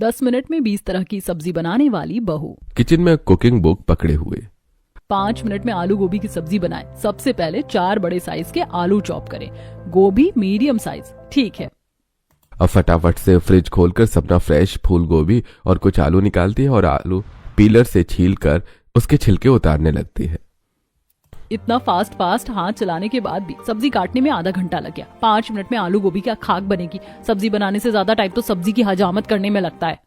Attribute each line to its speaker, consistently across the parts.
Speaker 1: 10 minute में 20 तरह की सब्जी बनाने वाली बहू।
Speaker 2: किचन में कुकिंग बुक पकड़े हुए।
Speaker 1: 5 मिनट में आलू गोभी की सब्जी बनाएं। सबसे पहले 4 बड़े साइज के आलू चॉप करें, गोभी मीडियम साइज। ठीक है।
Speaker 2: अब फटाफट से फ्रिज खोलकर सपना फ्रेश फूल गोभी और कुछ आलू निकालती है और आलू पीलर से छीलकर उसके छिलके उतारने लगती है।
Speaker 1: इतना फास्ट हाथ चलाने के बाद भी सब्जी काटने में आधा घंटा लग गया। 5 मिनट में आलू गोभी क्या खाक बनेगी। सब्जी बनाने से ज्यादा टाइम तो सब्जी की हजामत करने में लगता है।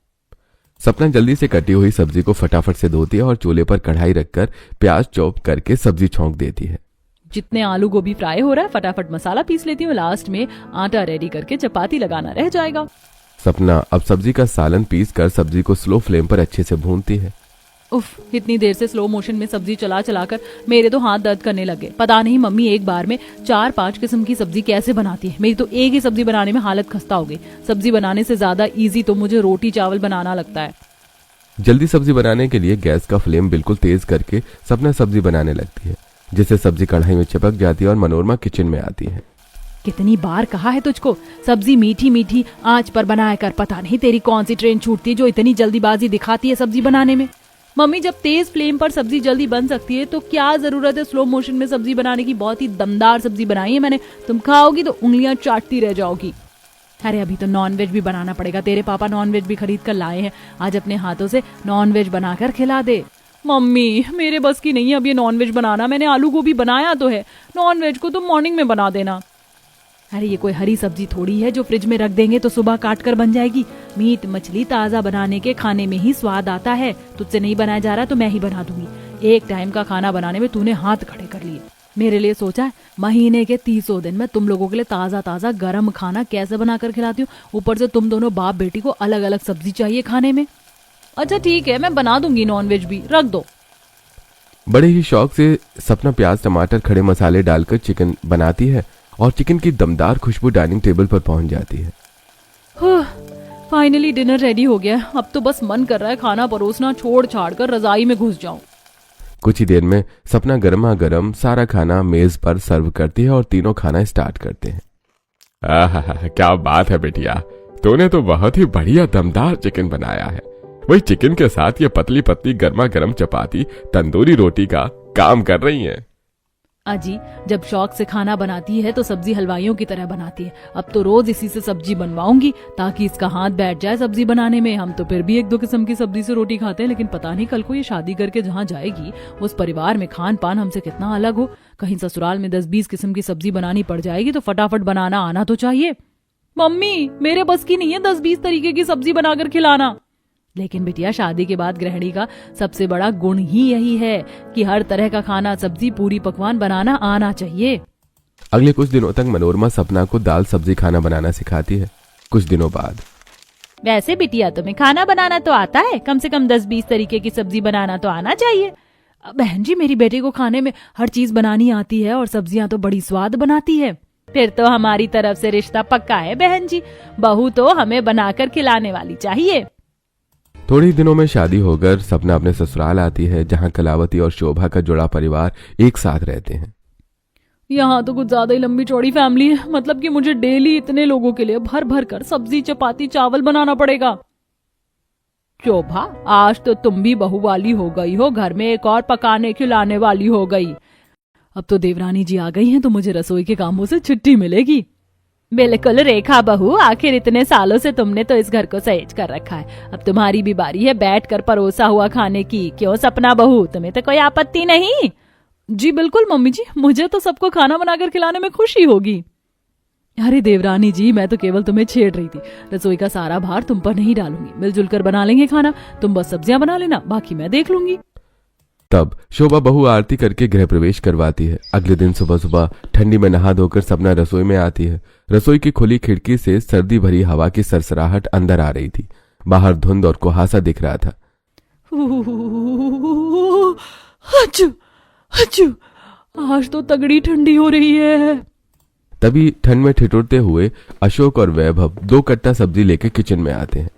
Speaker 2: सपना जल्दी से कटी हुई सब्जी को फटाफट से धोती है और चूल्हे पर कढ़ाई रखकर प्याज चॉप करके सब्जी छौंक देती है।
Speaker 1: जितने आलू गोभी फ्राई हो रहा है फटाफट मसाला पीस लेती हूँ। लास्ट में आटा रेडी करके चपाती लगाना रह जाएगा।
Speaker 2: सपना अब सब्जी का सालन पीस कर सब्जी को स्लो फ्लेम पर अच्छे से भूनती है।
Speaker 1: उफ, इतनी देर से स्लो मोशन में सब्जी चला कर मेरे तो हाथ दर्द करने लगे। पता नहीं मम्मी एक बार में 4-5 किस्म की सब्जी कैसे बनाती है। मेरी तो एक ही सब्जी बनाने में हालत खस्ता हो गई। सब्जी बनाने से ज्यादा इजी तो मुझे रोटी चावल बनाना लगता है।
Speaker 2: जल्दी सब्जी बनाने के लिए गैस का फ्लेम बिल्कुल तेज करके सपना सब्जी बनाने लगती है, जिससे सब्जी कढ़ाई में चिपक जाती है और मनोरमा किचन में आती है।
Speaker 1: कितनी बार कहा है तुझको सब्जी मीठी मीठी आंच पर बनाया कर। पता नहीं तेरी कौन सी ट्रेन छूटती है जो इतनी जल्दीबाजी दिखाती है सब्जी बनाने में। मम्मी, जब तेज फ्लेम पर सब्जी जल्दी बन सकती है तो क्या जरूरत है स्लो मोशन में सब्जी बनाने की। बहुत ही दमदार सब्जी बनाई है मैंने। तुम खाओगी तो उंगलियां चाटती रह जाओगी। अरे अभी तो नॉनवेज भी बनाना पड़ेगा। तेरे पापा नॉनवेज भी खरीद कर लाए हैं। आज अपने हाथों से नॉनवेज बनाकर खिला दे। मम्मी, मेरे बस की नहीं है अब ये नॉनवेज बनाना। मैंने आलू गोभी बनाया तो है। नॉनवेज को तुम मॉर्निंग में बना देना। अरे ये कोई हरी सब्जी थोड़ी है जो फ्रिज में रख देंगे तो सुबह काट कर बन जाएगी। मीट मछली ताजा बनाने के खाने में ही स्वाद आता है। तुझसे नहीं बनाया जा रहा तो मैं ही बना दूंगी। एक टाइम का खाना बनाने में तूने हाथ खड़े कर लिए। मेरे लिए सोचा है महीने के 30 दिन में तुम लोगों के लिए ताजा ताजा गर्म खाना कैसे बनाकर खिलाती हूँ। ऊपर से तुम दोनों बाप बेटी को अलग अलग सब्जी चाहिए खाने में। अच्छा ठीक है, मैं बना दूंगी नॉनवेज भी, रख दो।
Speaker 2: बड़े ही शौक से सपना प्याज टमाटर खड़े मसाले डालकर चिकन बनाती है और चिकन की दमदार खुशबू डाइनिंग टेबल पर पहुंच जाती है।
Speaker 1: फाइनली डिनर रेडी हो गया। अब तो बस मन कर रहा है खाना परोसना छोड़ छाड़ कर रजाई में घुस जाऊं।
Speaker 2: कुछ ही देर में सपना गर्मा गर्म सारा खाना मेज पर सर्व करती है और तीनों खाना स्टार्ट करते हैं। क्या बात है बेटिया, तूने तो बहुत ही बढ़िया दमदार चिकन बनाया है। वही चिकन के साथ ये पतली पतली गर्मा गर्म चपाती तंदूरी रोटी का काम कर रही है।
Speaker 1: अजी, जब शौक से खाना बनाती है तो सब्जी हलवाइयों की तरह बनाती है। अब तो रोज इसी से सब्जी बनवाऊंगी ताकि इसका हाथ बैठ जाए सब्जी बनाने में। हम तो फिर भी 1-2 किस्म की सब्जी से रोटी खाते हैं, लेकिन पता नहीं कल को ये शादी करके जहाँ जाएगी उस परिवार में खान पान हमसे कितना अलग हो। कहीं ससुराल में 10-20 किस्म की सब्जी बनानी पड़ जाएगी तो फटाफट बनाना आना तो चाहिए। मम्मी, मेरे बस की नहीं है 10-20 तरीके की सब्जी बनाकर खिलाना। लेकिन बिटिया, शादी के बाद गृहिणी का सबसे बड़ा गुण ही यही है कि हर तरह का खाना सब्जी पूरी पकवान बनाना आना चाहिए।
Speaker 2: अगले कुछ दिनों तक मनोरमा सपना को दाल सब्जी खाना बनाना सिखाती है। कुछ दिनों बाद,
Speaker 1: वैसे बिटिया तुम्हें खाना बनाना तो आता है, कम से कम 10-20 तरीके की सब्जी बनाना तो आना चाहिए। बहन जी, मेरी बेटी को खाने में हर चीज बनानी आती है और सब्जियां तो बड़ी स्वाद बनाती है। फिर तो हमारी तरफ से रिश्ता पक्का है बहन जी। बहू तो हमें बनाकर खिलाने वाली चाहिए।
Speaker 2: थोड़े ही दिनों में शादी होकर सपना अपने ससुराल आती है, जहां कलावती और शोभा का जुड़ा परिवार एक साथ रहते हैं।
Speaker 1: यहाँ तो कुछ ज्यादा ही लंबी चौड़ी फैमिली है। मतलब कि मुझे डेली इतने लोगों के लिए भर भर कर सब्जी चपाती चावल बनाना पड़ेगा। शोभा, आज तो तुम भी बहू वाली हो गई हो। घर में एक और पकाने खिलाने वाली हो गई। अब तो देवरानी जी आ गई हैं तो मुझे रसोई के कामों से छुट्टी मिलेगी। बिल्कुल रेखा बहू, आखिर इतने सालों से तुमने तो इस घर को सहेज कर रखा है। अब तुम्हारी भी बारी है बैठ कर परोसा हुआ खाने की। क्यों सपना बहू, तुम्हें तो कोई आपत्ति नहीं? जी बिल्कुल मम्मी जी, मुझे तो सबको खाना बनाकर खिलाने में खुशी होगी। अरे देवरानी जी, मैं तो केवल तुम्हें छेड़ रही थी। रसोई का सारा भार तुम पर नहीं डालूंगी। मिलजुल कर बना लेंगे खाना। तुम बस सब्जियां बना लेना, बाकी मैं देख लूंगी।
Speaker 2: तब शोभा बहु आरती करके गृह प्रवेश करवाती है। अगले दिन सुबह सुबह ठंडी में नहा धोकर सपना रसोई में आती है। रसोई की खुली खिड़की से सर्दी भरी हवा की सरसराहट अंदर आ रही थी। बाहर धुंध और कुहासा दिख रहा था।
Speaker 1: अच्छू, अच्छू, आज तो तगड़ी ठंडी हो रही है।
Speaker 2: तभी ठंड में ठिठुरते हुए अशोक और वैभव 2 कट्टा सब्जी लेके किचन में आते हैं।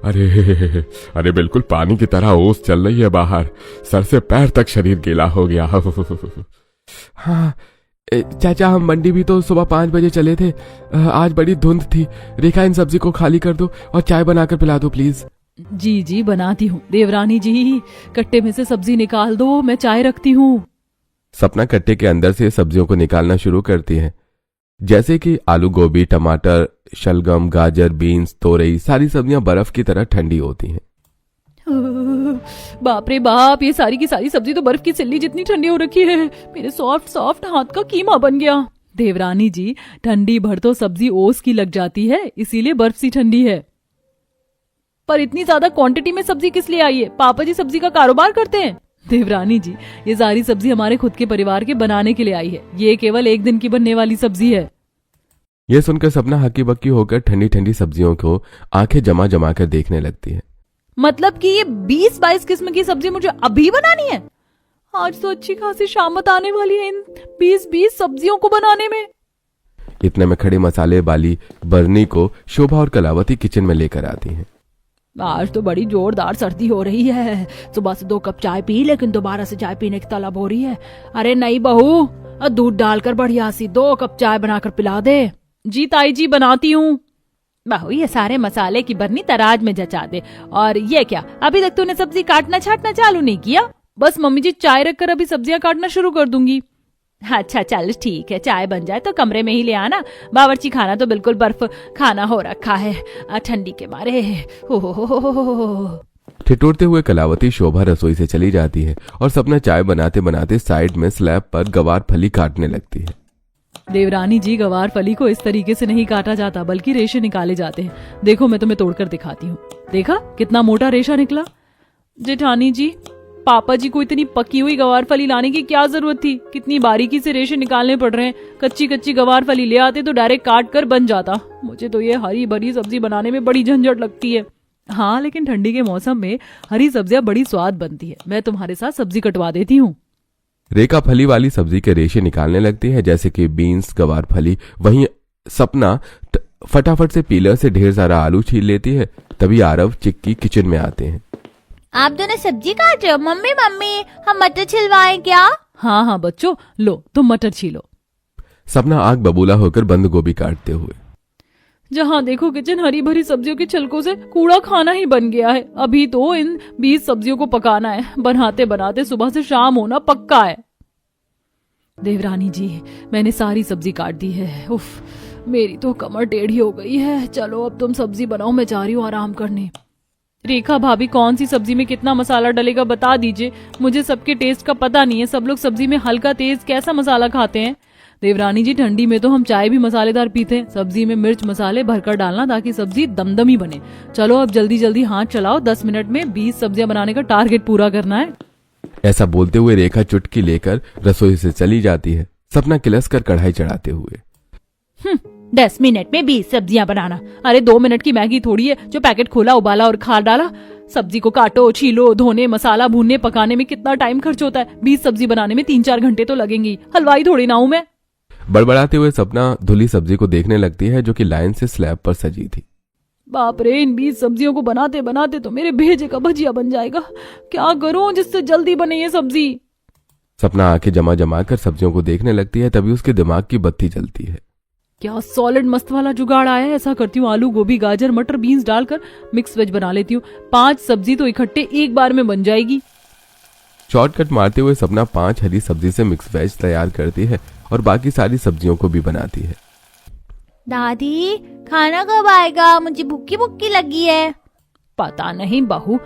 Speaker 3: अरे बिल्कुल पानी की तरह ओस चल रही है बाहर। सर से पैर तक शरीर गीला हो गया।
Speaker 2: हाँ, चाचा हम मंडी भी तो सुबह 5 बजे चले थे। आज बड़ी धुंध थी। रेखा इन सब्जी को खाली कर दो और चाय बनाकर पिला दो प्लीज।
Speaker 1: जी जी बनाती हूँ। देवरानी जी कट्टे में से सब्जी निकाल दो, मैं चाय रखती हूँ।
Speaker 2: सपना कट्टे के अंदर से सब्जियों को निकालना शुरू करती है, जैसे कि आलू, गोभी, टमाटर, शलगम, गाजर, बीन्स, तोरई। सारी सब्जियां बर्फ की तरह ठंडी होती हैं।
Speaker 1: बाप रे बाप, ये सारी की सारी सब्जी तो बर्फ की सिल्ली जितनी ठंडी हो रखी है। मेरे सॉफ्ट सॉफ्ट हाथ का कीमा बन गया। देवरानी जी ठंडी भर तो सब्जी ओस की लग जाती है, इसीलिए बर्फ सी ठंडी है। पर इतनी ज्यादा क्वांटिटी में सब्जी किस लिए आई है? पापा जी सब्जी का कारोबार करते हैं। देवरानी जी ये सारी सब्जी हमारे खुद के परिवार के बनाने के लिए आई है। ये केवल एक दिन की बनने वाली सब्जी है।
Speaker 2: यह सुनकर सपना हक्की बक्की होकर ठंडी ठंडी सब्जियों को आंखें जमा जमा कर देखने लगती है।
Speaker 1: मतलब कि ये 20-22 किस्म की सब्जी मुझे अभी बनानी है? आज तो अच्छी खासी शामत आने वाली है इन 20-20 सब्जियों को बनाने में।
Speaker 2: इतने में खड़े मसाले वाली बरनी को शोभा और कलावती किचन में लेकर आती हैं।
Speaker 1: आज तो बड़ी जोरदार सर्दी हो रही है। सुबह से 2 कप चाय पी, लेकिन दोबारा से चाय पीने की तलब हो रही है। अरे नहीं बहू, दूध डालकर बढ़िया सी 2 कप चाय बनाकर पिला दे। जी ताई जी बनाती हूँ। बहू ये सारे मसाले की बरनी तराज में जचा दे। और ये क्या, अभी तक तूने सब्जी काटना छाटना चालू नहीं किया? बस मम्मी जी चाय रखकर अभी सब्जियां काटना शुरू कर दूंगी। अच्छा चल ठीक है, चाय बन जाए तो कमरे में ही ले आना। बावर्ची खाना तो बिल्कुल बर्फ खाना हो रखा है ठंडी के मारे। हो।
Speaker 2: ठिठुरते हुए कलावती शोभा रसोई से चली जाती है और सपना चाय बनाते बनाते साइड में स्लैब पर गवार फली काटने लगती है।
Speaker 1: देवरानी जी गवार फली को इस तरीके से नहीं काटा जाता, बल्कि रेशे निकाले जाते हैं। देखो मैं तुम्हें तोड़कर दिखाती हूँ। देखा कितना मोटा रेशा निकला? जेठानी जी पापा जी को इतनी पकी हुई गवार फली लाने की क्या जरूरत थी? कितनी बारीकी से रेशे निकालने पड़ रहे हैं। कच्ची कच्ची गवार फली ले आते तो डायरेक्ट काट कर बन जाता। मुझे तो ये हरी भरी सब्जी बनाने में बड़ी झंझट लगती है। हाँ लेकिन ठंडी के मौसम में हरी सब्जियां बड़ी स्वाद बनती है। मैं तुम्हारे साथ सब्जी कटवा देती हूँ।
Speaker 2: रेखा फली वाली सब्जी के रेशे निकालने लगती है, जैसे कि बीन्स, गवार फली। वहीं सपना फटाफट से पीलर से ढेर सारा आलू छील लेती है। तभी आरव, चिक्की किचन में आते हैं।
Speaker 4: आप दोनों सब्जी काट रहे हो? मम्मी मम्मी हम मटर छिलवाएं क्या?
Speaker 1: हाँ हाँ बच्चों, लो तुम मटर छीलो।
Speaker 2: सपना आग बबूला होकर बंद गोभी काटते हुए।
Speaker 1: जहाँ देखो किचन हरी भरी सब्जियों के छिलकों से कूड़ा खाना ही बन गया है। अभी तो इन 20 सब्जियों को पकाना है। बनाते बनाते सुबह से शाम होना पक्का है। देवरानी जी मैंने सारी सब्जी काट दी है। उफ, मेरी तो कमर टेढ़ी हो गई है। चलो अब तुम सब्जी बनाओ, मैं जा रही हूँ आराम करने। रेखा भाभी कौन सी सब्जी में कितना मसाला डलेगा बता दीजिए। मुझे सबके टेस्ट का पता नहीं है। सब लोग सब्जी में हल्का तेज कैसा मसाला खाते हैं। देवरानी जी ठंडी में तो हम चाय भी मसालेदार पीते हैं। सब्जी में मिर्च मसाले भरकर डालना ताकि सब्जी दमदमी बने। चलो अब जल्दी जल्दी हाथ चलाओ, 10 मिनट में 20 सब्जियां बनाने का टारगेट पूरा करना है।
Speaker 2: ऐसा बोलते हुए रेखा चुटकी लेकर रसोई से चली जाती है, सपना किलस कर कढ़ाई चढ़ाते हुए।
Speaker 1: 10 मिनट में 20 सब्जियां बनाना? अरे 2 मिनट की मैगी थोड़ी है जो पैकेट खोला, उबाला और खा डाला। सब्जी को काटो, छीलो, धोने, मसाला भूनने, पकाने में कितना टाइम खर्च होता है। 20 सब्जी बनाने में 3-4 घंटे तो लगेंगे। हलवाई थोड़ी ना हूं मैं।
Speaker 2: बड़बड़ाते हुए सपना धुली सब्जी को देखने लगती है, जो कि लाइन से स्लैब पर सजी थी।
Speaker 1: बाप रे, इन 20 सब्जियों को बनाते बनाते तो मेरे भेजे का भजिया बन जाएगा। क्या करूं जिससे जल्दी बने ये सब्जी?
Speaker 2: सपना आंखें जमा जमा कर सब्जियों को देखने लगती है। तभी उसके दिमाग की बत्ती जलती है।
Speaker 1: क्या सॉलिड मस्त वाला जुगाड़ आया है। ऐसा करती हूँ, आलू, गोभी, गाजर, मटर, बीन्स डालकर मिक्स वेज बना लेती हूँ। 5 सब्जी तो इकट्ठे एक बार में बन जाएगी।
Speaker 2: शॉर्टकट मारते हुए सपना 5 हरी सब्जी से मिक्स वेज तैयार करती है और बाकी सारी सब्जियों को भी बनाती है।
Speaker 4: दादी खाना कब आएगा? मुझे भूखी भूखी लगी है।
Speaker 1: पता नहीं बहू,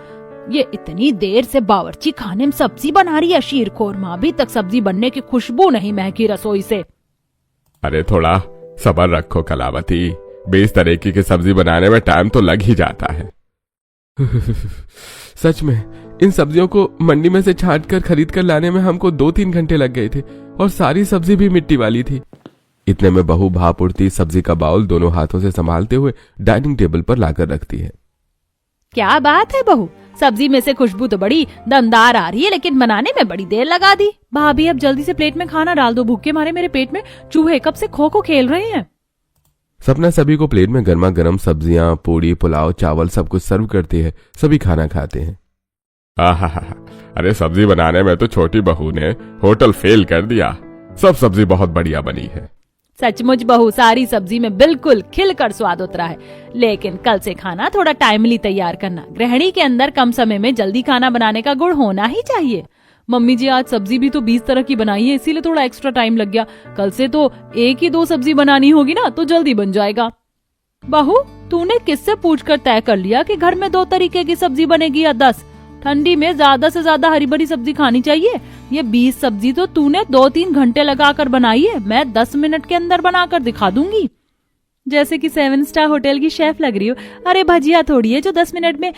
Speaker 1: ये इतनी देर से बावर्ची खाने में सब्जी बना रही है। शीर खोरमा, अभी तक सब्जी बनने की खुशबू नहीं महकी रसोई से।
Speaker 3: अरे थोड़ा सब्र रखो कलावती, 20 तरीके की सब्जी बनाने में टाइम तो लग ही जाता है।
Speaker 2: सच में इन सब्जियों को मंडी में से छांट कर खरीद कर लाने में हमको 2-3 घंटे लग गए थे और सारी सब्जी भी मिट्टी वाली थी। इतने में बहू भाप उड़ती सब्जी का बाउल दोनों हाथों से संभालते हुए डाइनिंग टेबल पर लाकर रखती है।
Speaker 1: क्या बात है बहू, सब्जी में से खुशबू तो बड़ी दमदार आ रही है, लेकिन बनाने में बड़ी देर लगा दी। भाभी अब जल्दी से प्लेट में खाना डाल दो, भूखे मारे मेरे पेट में चूहे कब से खो खो खेल रहे हैं।
Speaker 2: सपना सभी को प्लेट में गर्मा गर्म सब्जियां, पूड़ी, पुलाव, चावल सब कुछ सर्व करती है। सभी खाना खाते हैं।
Speaker 3: अरे सब्जी बनाने में तो छोटी बहू ने होटल फेल कर दिया। सब सब्जी बहुत बढ़िया बनी है।
Speaker 1: सचमुच बहू, सारी सब्जी में बिल्कुल खिलकर स्वाद उतरा है। लेकिन कल से खाना थोड़ा टाइमली तैयार करना। गृहिणी के अंदर कम समय में जल्दी खाना बनाने का गुण होना ही चाहिए। मम्मी जी, आज सब्जी भी तो 20 तरह की बनाई है, इसीलिए थोड़ा एक्स्ट्रा टाइम लग गया। कल से तो 1 ही 2 सब्जी बनानी होगी ना, तो जल्दी बन जाएगा। बहू, तूने किससे पूछकर तय कर लिया कि घर में 2 तरीके की सब्जी बनेगी या 10? ठंडी में ज्यादा से ज्यादा हरी भरी सब्जी खानी चाहिए। ये 20 सब्जी तो तूने 2-3 घंटे लगाकर बनाई है, मैं 10 मिनट के अंदर बनाकर दिखा दूंगी। जैसे कि 7 स्टार होटल की शेफ लग रही हो। अरे भजिया थोड़ी है जो 10 मिनट में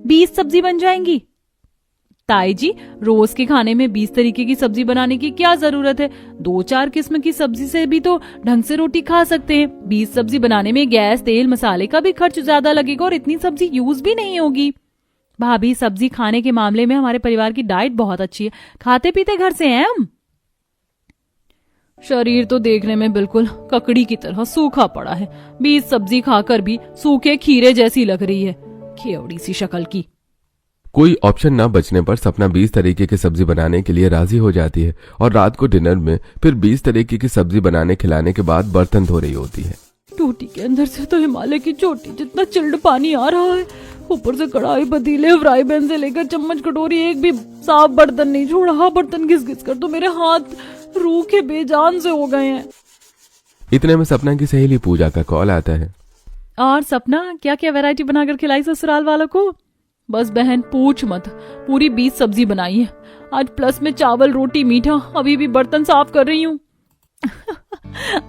Speaker 1: 20 सब्जी बन जाएंगी। ताई जी, रोज के खाने में 20 तरीके की सब्जी बनाने की क्या जरूरत है? 2-4 किस्म की सब्जी से भी तो ढंग से रोटी खा सकते हैं। 20 सब्जी बनाने में गैस, तेल, मसाले का भी खर्च ज्यादा लगेगा और इतनी सब्जी यूज भी नहीं होगी। भाभी, सब्जी खाने के मामले में हमारे परिवार की डाइट बहुत अच्छी है, खाते पीते घर से हैं हम। शरीर तो देखने में बिल्कुल ककड़ी की तरह सूखा पड़ा है। 20 सब्जी खाकर भी सूखे खीरे जैसी लग रही है, खेवड़ी सी शक्ल की।
Speaker 2: कोई ऑप्शन न बचने पर सपना 20 तरीके की सब्जी बनाने के लिए राजी हो जाती है और रात को डिनर में फिर 20 तरीके की सब्जी बनाने खिलाने के बाद बर्तन धो रही होती है।
Speaker 1: टूटी के अंदर से तो हिमालय की चोटी जितना चिल्ड पानी आ रहा है। ऊपर से कढ़ाई, पतीले, फ्राई पैन से लेकर चम्मच, कटोरी, एक भी साफ बर्तन नहीं छोड़ा। हाँ, बर्तन घिस घिस कर तो मेरे हाथ रूखे बेजान से हो गए हैं।
Speaker 2: इतने में सपना की सहेली पूजा का कॉल आता है।
Speaker 1: और सपना, क्या क्या वैरायटी बनाकर खिलाई ससुराल वालों को? बस बहन पूछ मत, पूरी 20 सब्जी बनाई है आज, प्लस में चावल, रोटी, मीठा। अभी भी बर्तन साफ कर रही हूँ।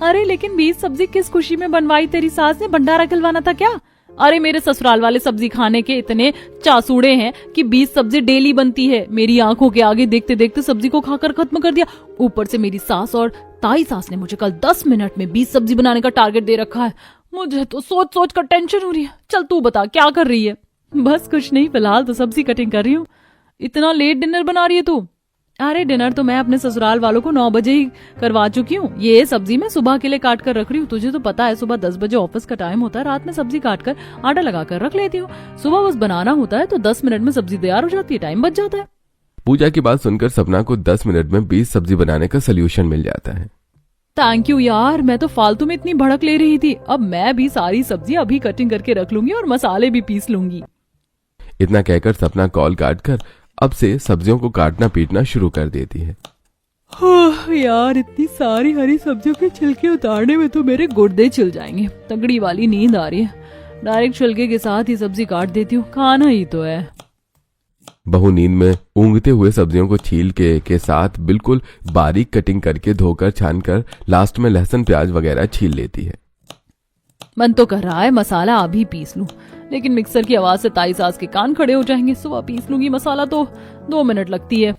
Speaker 1: अरे लेकिन 20 सब्जी किस खुशी में बनवाई तेरी सास ने? भंडारा खिलवाना था क्या? अरे मेरे ससुराल वाले सब्जी खाने के इतने चासूड़े हैं कि 20 सब्जी डेली बनती है। मेरी आंखों के आगे देखते देखते सब्जी को खाकर खत्म कर दिया। ऊपर से मेरी सास और ताई सास ने मुझे कल 10 मिनट में 20 सब्जी बनाने का टारगेट दे रखा है। मुझे तो सोच सोच कर टेंशन हो रही है। चल तू बता, क्या कर रही है? बस कुछ नहीं, फिलहाल तो सब्जी कटिंग कर रही हूँ। इतना लेट डिनर बना रही है तू? अरे डिनर तो मैं अपने ससुराल वालों को 9 बजे ही करवा चुकी हूँ। ये सब्जी मैं सुबह के लिए काट कर रख रही हूँ। तुझे तो पता है सुबह 10 बजे ऑफिस का टाइम होता है। रात में सब्जी काट कर आटा लगा कर रख लेती हूँ। सुबह बस बनाना होता है तो 10 मिनट में सब्जी तैयार हो जाती है, टाइम बच जाता है।
Speaker 2: पूजा की बात सुनकर सपना को 10 मिनट में 20 सब्जी बनाने का सोल्यूशन मिल जाता है।
Speaker 1: थैंक यू यार, मैं तो फालतू में इतनी भड़क ले रही थी। अब मैं भी सारी सब्जी अभी कटिंग करके रख लूंगी और मसाले भी पीस लूंगी।
Speaker 2: इतना कहकर सपना कॉल काटकर अब से सब्जियों को काटना पीटना शुरू कर देती है।
Speaker 1: यार, इतनी सारी हरी सब्जियों के छिलके उतारने में तो मेरे गुर्दे छिल जाएंगे। तगड़ी वाली नींद आ रही है। डायरेक्ट छिलके के साथ ही सब्जी काट देती हूँ, खाना ही तो है।
Speaker 2: बहू नींद में ऊँघते हुए सब्जियों को छील के साथ बिल्कुल बारीक कटिंग करके धोकर छानकर लास्ट में लहसुन, प्याज वगैरह छील लेती है।
Speaker 1: मन तो कर रहा है मसाला अभी पीस लूं, लेकिन मिक्सर की आवाज से ताई सास के कान खड़े हो जाएंगे। सुबह पीस लूंगी मसाला तो 2 मिनट लगती है।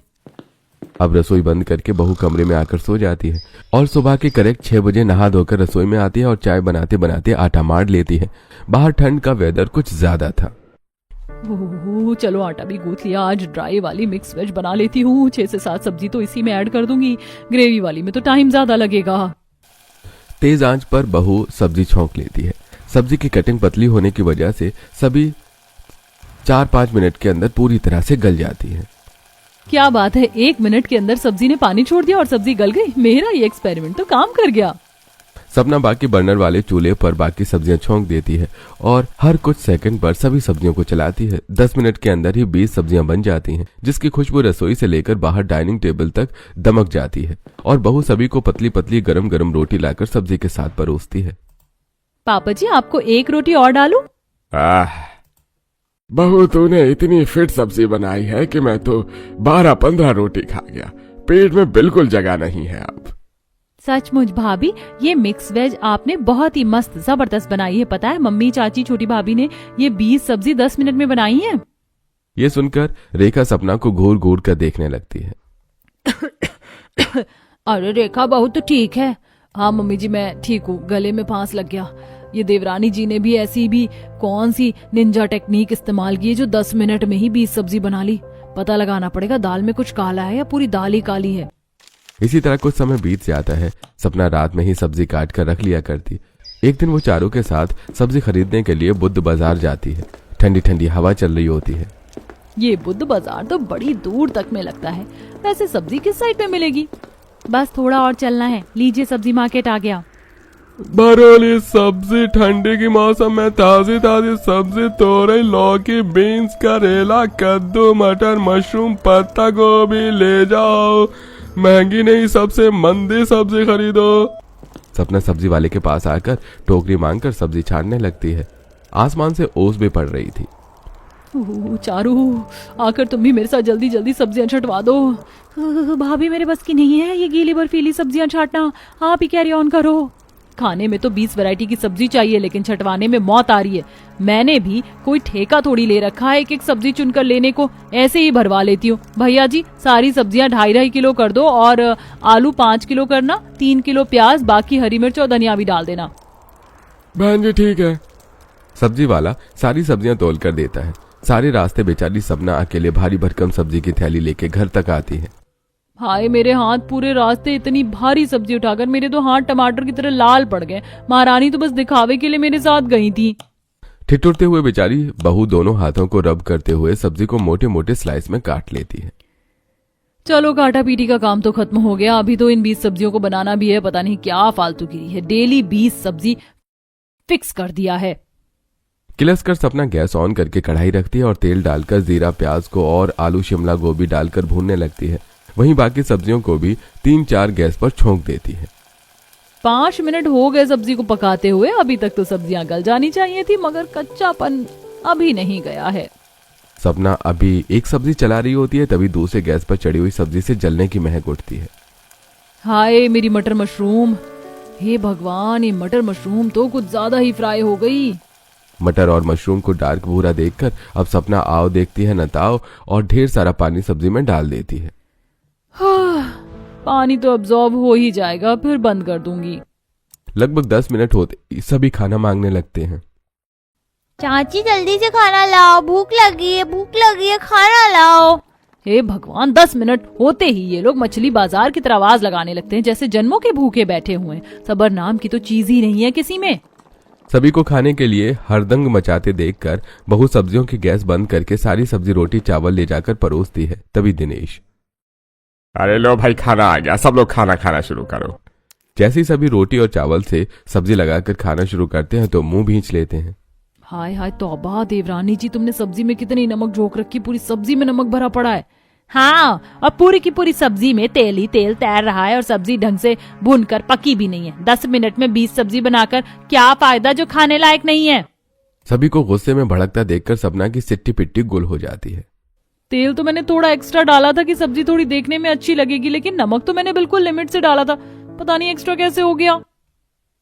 Speaker 2: अब रसोई बंद करके बहू कमरे में आकर सो जाती है और सुबह के करेक्ट 6 बजे नहा धोकर रसोई में आती है और चाय बनाते बनाते आटा मार लेती है। बाहर ठंड का वेदर कुछ ज्यादा था।
Speaker 1: चलो आटा भी गूंथ लिया। आज ड्राई वाली मिक्स वेज बना लेती हूँ। 6 से 7 सब्जी तो इसी में ऐड कर दूंगी। ग्रेवी वाली में तो टाइम ज्यादा लगेगा।
Speaker 2: तेज आंच पर बहू सब्जी छौंक लेती है। सब्जी की कटिंग पतली होने की वजह से सभी 4-5 मिनट के अंदर पूरी तरह से गल जाती है।
Speaker 1: क्या बात है, 1 मिनट के अंदर सब्जी ने पानी छोड़ दिया और सब्जी गल गई। मेरा ये एक्सपेरिमेंट तो काम कर गया।
Speaker 2: सपना बाकी बर्नर वाले चूल्हे पर बाकी सब्जियां छौंक देती है और हर कुछ सेकंड पर सभी सब्जियों को चलाती है। 10 मिनट के अंदर ही 20 सब्जियां बन जाती हैं, जिसकी खुशबू रसोई से लेकर बाहर डाइनिंग टेबल तक दमक जाती है और बहू सभी को पतली पतली गरम गरम रोटी लाकर सब्जी के साथ परोसती है।
Speaker 1: पापा जी, आपको 1 रोटी और डालूं?
Speaker 3: बहू, तूने इतनी फिट सब्जी बनाई है कि मैं तो 12-15 रोटी खा गया। पेट में बिल्कुल जगह नहीं है अब।
Speaker 1: सचमुच भाभी, ये मिक्स वेज आपने बहुत ही मस्त जबरदस्त बनाई है। पता है, मम्मी, चाची, छोटी भाभी ने ये 20 सब्जी 10 मिनट में बनाई है।
Speaker 2: ये सुनकर रेखा सपना को घूर घूर कर देखने लगती है।
Speaker 1: अरे रेखा, बहुत तो ठीक है। हाँ मम्मी जी, मैं ठीक हूँ। गले में फांस लग गया। ये देवरानी जी ने भी ऐसी भी कौन सी निंजा टेक्निक इस्तेमाल की है जो 10 मिनट में ही 20 सब्जी बना ली। पता लगाना पड़ेगा दाल में कुछ काला है या पूरी दाल ही काली है।
Speaker 2: इसी तरह कुछ समय बीत जाता है। सपना रात में ही सब्जी काट कर रख लिया करती। एक दिन वो चारों के साथ सब्जी खरीदने के लिए बुद्ध बाजार जाती है। ठंडी ठंडी हवा चल रही होती है।
Speaker 1: ये बुद्ध बाजार तो बड़ी दूर तक में लगता है। वैसे सब्जी किस साइड पे मिलेगी? बस थोड़ा और चलना है। लीजिए सब्जी मार्केट आ गया।
Speaker 3: बरोली सब्जी, ठंडी की मौसम में ताजी ताजी सब्जी, तोरई, लौकी, बीन्स, करेला, कद्दू, मटर, मशरूम, पत्ता गोभी ले जाओ। महंगी नहीं, सबसे मंदी सब्जी खरीदो।
Speaker 2: सपना सब्जी वाले के पास आकर टोकरी मांगकर सब्जी छानने लगती है। आसमान से ओस भी पड़ रही थी।
Speaker 1: चारू, आकर तुम भी मेरे साथ जल्दी जल्दी सब्जियां छटवा दो। भाभी मेरे बस की नहीं है ये गीली बर्फीली सब्जियां छाटना, आप ही कैरी ऑन करो। खाने में तो 20 वैरायटी की सब्जी चाहिए, लेकिन छटवाने में मौत आ रही है। मैंने भी कोई ठेका थोड़ी ले रखा है एक सब्जी चुनकर लेने को, ऐसे ही भरवा लेती हूँ। भैया जी सारी सब्जियां 2.5 किलो कर दो, और आलू 5 किलो करना, 3 किलो प्याज, बाकी हरी मिर्च और धनिया भी डाल देना।
Speaker 3: बहन जी ठीक है।
Speaker 2: सब्जी वाला सारी सब्जियां तोल कर देता है। सारे रास्ते बेचारी सपना अकेले भारी भरकम सब्जी की थैली लेके घर तक आती है।
Speaker 1: हाय मेरे हाथ, पूरे रास्ते इतनी भारी सब्जी उठाकर मेरे तो हाथ टमाटर की तरह लाल पड़ गए। महारानी तो बस दिखावे के लिए मेरे साथ गई थी।
Speaker 2: ठिठुरते हुए बेचारी बहू दोनों हाथों को रब करते हुए सब्जी को मोटे मोटे स्लाइस में काट लेती है।
Speaker 1: चलो काटा पीटी का काम तो खत्म हो गया, अभी तो इन 20 सब्जियों को बनाना भी है। पता नहीं क्या फालतूगिरी है, डेली 20 सब्जी फिक्स कर दिया है।
Speaker 2: किलस कर सपना गैस ऑन करके कढ़ाई रखती है और तेल डालकर जीरा प्याज को और आलू शिमला गोभी डालकर भूनने लगती है। वहीं बाकी सब्जियों को भी 3-4 गैस पर छोंक देती है।
Speaker 1: 5 मिनट हो गए सब्जी को पकाते हुए। अभी तक तो सब्जियां गल जानी चाहिए थी, मगर कच्चापन अभी नहीं गया है।
Speaker 2: सपना अभी एक सब्जी चला रही होती है, तभी दूसरे गैस पर चढ़ी हुई सब्जी से जलने की महक उठती है।
Speaker 1: हाय मेरी मटर मशरूम, हे भगवान, ये मटर मशरूम तो कुछ ज्यादा ही फ्राई हो गई।
Speaker 2: मटर और मशरूम को डार्क भूरा देखकर अब सपना आओ देखती है नताओ और ढेर सारा पानी सब्जी में डाल देती है।
Speaker 1: पानी तो अब्जॉर्ब हो ही जाएगा, फिर बंद कर दूंगी।
Speaker 2: लगभग 10 मिनट होते सभी खाना मांगने लगते हैं।
Speaker 4: चाची जल्दी से खाना लाओ, भूख लगी है, खाना लाओ।
Speaker 1: हे भगवान, 10 मिनट होते ही ये लोग मछली बाजार की तरह आवाज लगाने लगते हैं, जैसे जन्मों के भूखे बैठे हुए हैं। सबर नाम की तो चीज ही नहीं है किसी में।
Speaker 2: सभी को खाने के लिए हरदंग मचाते देखकर बहू सब्जियों की गैस बंद करके सारी सब्जी रोटी चावल ले जाकर परोसती है। तभी दिनेश,
Speaker 3: अरे लो भाई खाना आ गया, सब लोग खाना खाना शुरू करो।
Speaker 2: जैसी सभी रोटी और चावल से सब्जी लगाकर खाना शुरू करते हैं तो मुंह भींच लेते हैं।
Speaker 1: हाय हाय तौबा, देवरानी जी तुमने सब्जी में कितनी नमक झोंक रखी, पूरी सब्जी में नमक भरा पड़ा है।
Speaker 4: हाँ, और पूरी की पूरी सब्जी में तेल ही तेल तैर रहा है, और सब्जी ढंग से भूनकर पकी भी नहीं है। 10 मिनट में 20 सब्जी बनाकर क्या फायदा जो खाने लायक नहीं है।
Speaker 2: सभी को गुस्से में भड़कता देखकर सपना की सिट्टी पिट्टी गुल हो जाती है।
Speaker 1: तेल तो मैंने थोड़ा एक्स्ट्रा डाला था कि सब्जी थोड़ी देखने में अच्छी लगेगी, लेकिन नमक तो मैंने बिल्कुल लिमिट से डाला था। पता नहीं एक्स्ट्रा कैसे हो गया।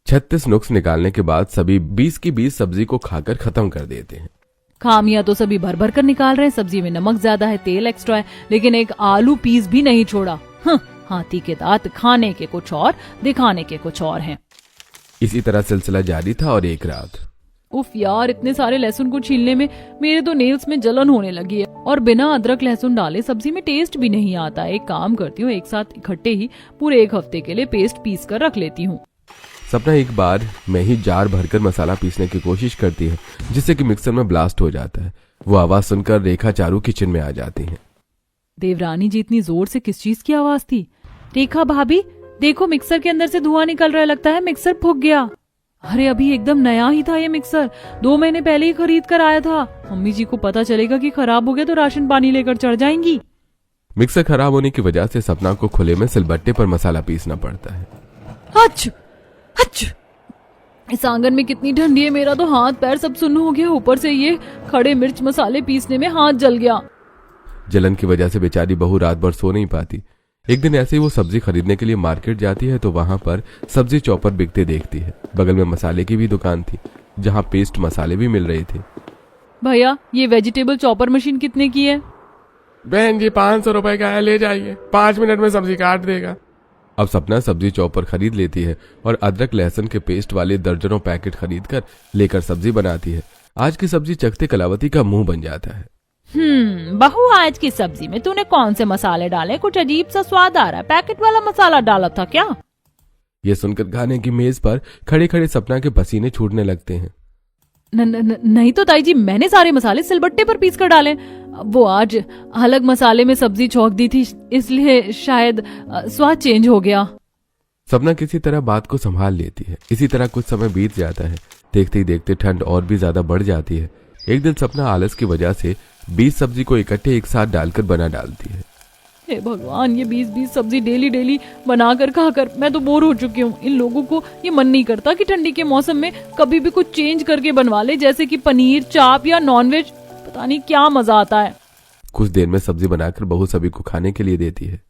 Speaker 2: 36 नुक्स निकालने के बाद सभी 20 की 20 सब्जी को खाकर खत्म कर देते हैं।
Speaker 1: खामियां तो सभी भर भर कर निकाल रहे हैं। सब्जी में नमक ज्यादा है, तेल एक्स्ट्रा है, लेकिन एक आलू पीस भी नहीं छोड़ा। हाथी के दांत खाने के कुछ और, दिखाने के कुछ और हैं।
Speaker 2: इसी तरह सिलसिला जारी था और एक रात,
Speaker 1: उफ यार, इतने सारे लहसुन को छीलने में मेरे तो नेल्स में जलन होने लगी है, और बिना अदरक लहसुन डाले सब्जी में टेस्ट भी नहीं आता। एक काम करती हूँ, एक साथ इकट्ठे ही पूरे 1 हफ्ते के लिए पेस्ट पीस कर रख लेती हूँ।
Speaker 2: सपना एक बार में ही जार भरकर मसाला पीसने की कोशिश करती है, जिससे कि मिक्सर में ब्लास्ट हो जाता है। वो आवाज सुनकर रेखा चारू किचन में आ जाती हैं।
Speaker 1: देवरानी जी, इतनी जोर से किस चीज की आवाज थी? रेखा भाभी देखो, मिक्सर के अंदर से धुआं निकल रहा है, लगता है मिक्सर फूक गया। अरे अभी एकदम नया ही था ये मिक्सर, 2 महीने पहले ही खरीद कर आया था। मम्मी जी को पता चलेगा कि खराब हो गया तो राशन पानी लेकर चढ़ जाएंगी।
Speaker 2: मिक्सर खराब होने की वजह से सपना को खुले में सिलबट्टे पर मसाला पीसना पड़ता है।
Speaker 1: हच हच, इस आंगन में कितनी ठंडी है, मेरा तो हाथ पैर सब सुन्न हो गया। ऊपर से ये खड़े मिर्च मसाले पीसने में हाथ जल गया।
Speaker 2: जलन की वजह से बेचारी बहू रात भर सो नहीं पाती। एक दिन ऐसे ही वो सब्जी खरीदने के लिए मार्केट जाती है तो वहां पर सब्जी चॉपर बिकते देखती है। बगल में मसाले की भी दुकान थी, जहां पेस्ट मसाले भी मिल रहे थे।
Speaker 1: भैया, ये वेजिटेबल चॉपर मशीन कितने की है?
Speaker 3: बहन जी 500 रुपए का है, ले जाइए, 5 मिनट में सब्जी काट देगा।
Speaker 2: अब सपना सब्जी चॉपर खरीद लेती है और अदरक लहसुन के पेस्ट वाले दर्जनों पैकेट खरीद कर लेकर सब्जी बनाती है। आज की सब्जी चखते कलावती का मुंह बन जाता है।
Speaker 4: बहू, आज की सब्जी में तूने कौन से मसाले डाले? कुछ अजीब सा स्वाद आ रहा है, पैकेट वाला मसाला डाला था क्या?
Speaker 2: ये सुनकर खाने की मेज पर खड़े खड़े सपना के पसीने छूटने लगते हैं।
Speaker 1: नहीं तो ताई जी, मैंने सारे मसाले सिलबट्टे पर पीस कर डाले। वो आज अलग मसाले में सब्जी छौंक दी थी, इसलिए शायद स्वाद चेंज हो गया।
Speaker 2: सपना किसी तरह बात को संभाल लेती है। इसी तरह कुछ समय बीत जाता है। देखते ही देखते ठंड और भी ज्यादा बढ़ जाती है। एक दिन सपना आलस की वजह से 20 सब्जी को इकट्ठे एक साथ डालकर बना डालती है।
Speaker 1: हे भगवान, ये 20 सब्जी डेली डेली बनाकर खाकर मैं तो बोर हो चुकी हूँ। इन लोगों को ये मन नहीं करता कि ठंडी के मौसम में कभी भी कुछ चेंज करके बनवा ले, जैसे कि पनीर, चाप या नॉनवेज। पता नहीं क्या मजा आता है।
Speaker 2: कुछ देर में सब्जी बनाकर बहू सभी को खाने के लिए देती है।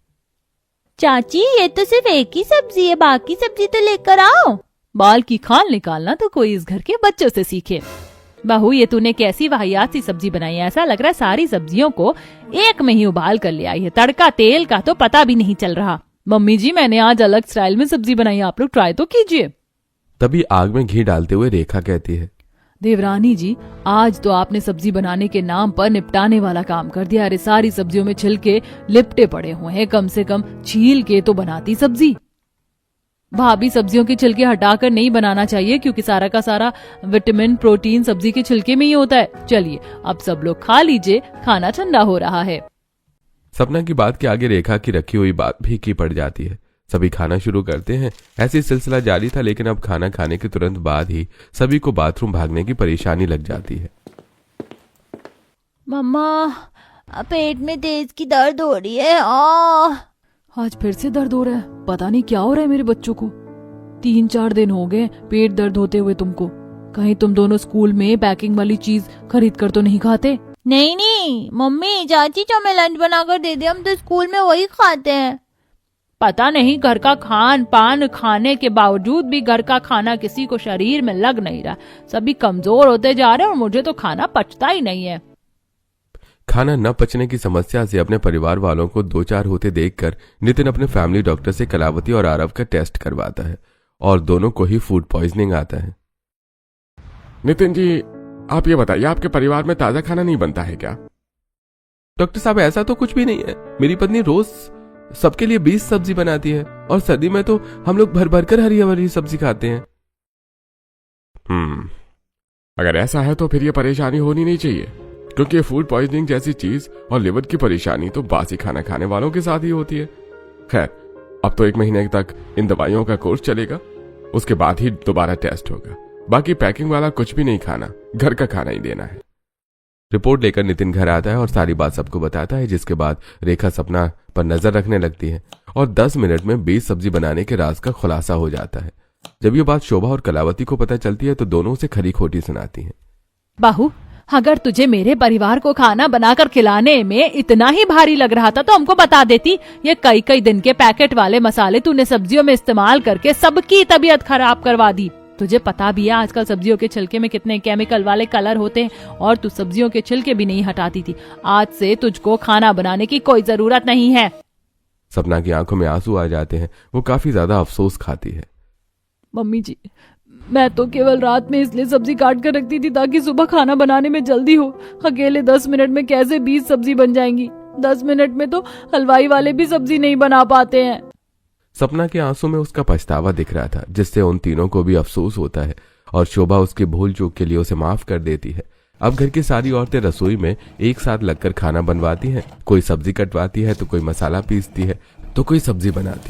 Speaker 4: चाची, ये तो सिर्फ एक ही सब्जी है, बाकी सब्जी तो लेकर आओ।
Speaker 1: बाल की खाल निकालना तो कोई इस घर के बच्चों से सीखे। बहू, ये तूने कैसी वाहियात सी सब्जी बनाई है। ऐसा लग रहा है सारी सब्जियों को एक में ही उबाल कर ले आई है। तड़का तेल का तो पता भी नहीं चल रहा। मम्मी जी, मैंने आज अलग स्टाइल में सब्जी बनाई है, आप लोग ट्राई तो कीजिए।
Speaker 2: तभी आग में घी डालते हुए रेखा कहती है,
Speaker 1: देवरानी जी, आज तो आपने सब्जी बनाने के नाम पर निपटाने वाला काम कर दिया। अरे सारी सब्जियों में छिलके लिपटे पड़े हुए हैं, कम से कम छील के तो बनाती सब्जी। भाभी, सब्जियों के छिलके हटाकर नहीं बनाना चाहिए, क्योंकि सारा का सारा विटामिन प्रोटीन सब्जी के छिलके में ही होता है। चलिए अब सब लोग खा लीजिए, खाना ठंडा हो रहा है।
Speaker 2: सपना की बात के आगे रेखा की रखी हुई बात भी की पड़ जाती है। सभी खाना शुरू करते हैं। ऐसी सिलसिला जारी था, लेकिन अब खाना खाने के तुरंत बाद ही सभी को बाथरूम भागने की परेशानी लग जाती है।
Speaker 4: मम्मा, पेट में तेज की दर्द हो रही है।
Speaker 1: आज फिर से दर्द हो रहा है। पता नहीं क्या हो रहा है मेरे बच्चों को। 3-4 दिन हो गए पेट दर्द होते हुए तुमको। कहीं तुम दोनों स्कूल में पैकिंग वाली चीज खरीद कर तो नहीं खाते?
Speaker 4: नहीं मम्मी, चाची जो हमें लंच बनाकर दे दे, हम तो स्कूल में वही खाते हैं।
Speaker 1: पता नहीं, घर का खान पान खाने के बावजूद भी घर का खाना किसी को शरीर में लग नहीं रहा। सभी कमजोर होते जा रहे हैं और मुझे तो खाना पचता ही नहीं है।
Speaker 2: खाना न पचने की समस्या से अपने परिवार वालों को 2-4 होते देखकर नितिन अपने फैमिली डॉक्टर से कलावती और आरव का टेस्ट करवाता है और दोनों को ही फूड पॉइजनिंग आता है।
Speaker 3: नितिन जी, आप ये बताइए, आपके परिवार में ताजा खाना नहीं बनता है क्या?
Speaker 2: डॉक्टर साहब, ऐसा तो कुछ भी नहीं है। मेरी पत्नी रोज सबके लिए 20 सब्जी बनाती है और सर्दी में तो हम लोग भर भर कर हरी भरी सब्जी खाते हैं।
Speaker 3: अगर ऐसा है तो फिर ये परेशानी होनी नहीं चाहिए, क्योंकि फूड पॉइजनिंग जैसी चीज और लिवर की परेशानी तो बासी खाना खाने वालों के साथ ही होती है। खैर, अब तो 1 महीने तक इन दवाइयों का कोर्स चलेगा, उसके बाद ही दोबारा टेस्ट होगा। बाकी पैकिंग वाला कुछ भी नहीं खाना, घर का खाना ही देना है।
Speaker 2: रिपोर्ट लेकर नितिन घर आता है और सारी बात सबको बताता है, जिसके बाद रेखा सपना पर नजर रखने लगती है और 10 मिनट में 20 सब्जी बनाने के राज का खुलासा हो जाता है। जब ये बात शोभा और कलावती को पता चलती है तो दोनों से खरी खोटी सुनाती हैं।
Speaker 1: बहू, अगर तुझे मेरे परिवार को खाना बनाकर खिलाने में इतना ही भारी लग रहा था तो हमको बता देती। ये कई दिन के पैकेट वाले मसाले तूने सब्जियों में इस्तेमाल करके सबकी तबीयत खराब करवा दी। तुझे पता भी है आजकल सब्जियों के छिलके में कितने केमिकल वाले कलर होते हैं, और तू सब्जियों के छिलके भी नहीं हटाती थी। आज से तुझको खाना बनाने की कोई जरूरत नहीं है।
Speaker 2: सपना की आंखों में आंसू आ जाते हैं। वो काफी ज्यादा अफसोस खाती है।
Speaker 1: मम्मी जी, मैं तो केवल रात में इसलिए सब्जी काट कर रखती थी ताकि सुबह खाना बनाने में जल्दी हो। अकेले 10 मिनट में कैसे 20 सब्जी बन जाएंगी? 10 मिनट में तो हलवाई वाले भी सब्जी नहीं बना पाते हैं।
Speaker 2: सपना के आंसू में उसका पछतावा दिख रहा था, जिससे उन तीनों को भी अफसोस होता है और शोभा उसकी भूल चूक के लिए उसे माफ कर देती है। अब घर की सारी औरतें रसोई में एक साथ लगकर खाना बनवाती हैं। कोई सब्जी कटवाती है तो कोई मसाला पीसती है तो कोई सब्जी बनाती है।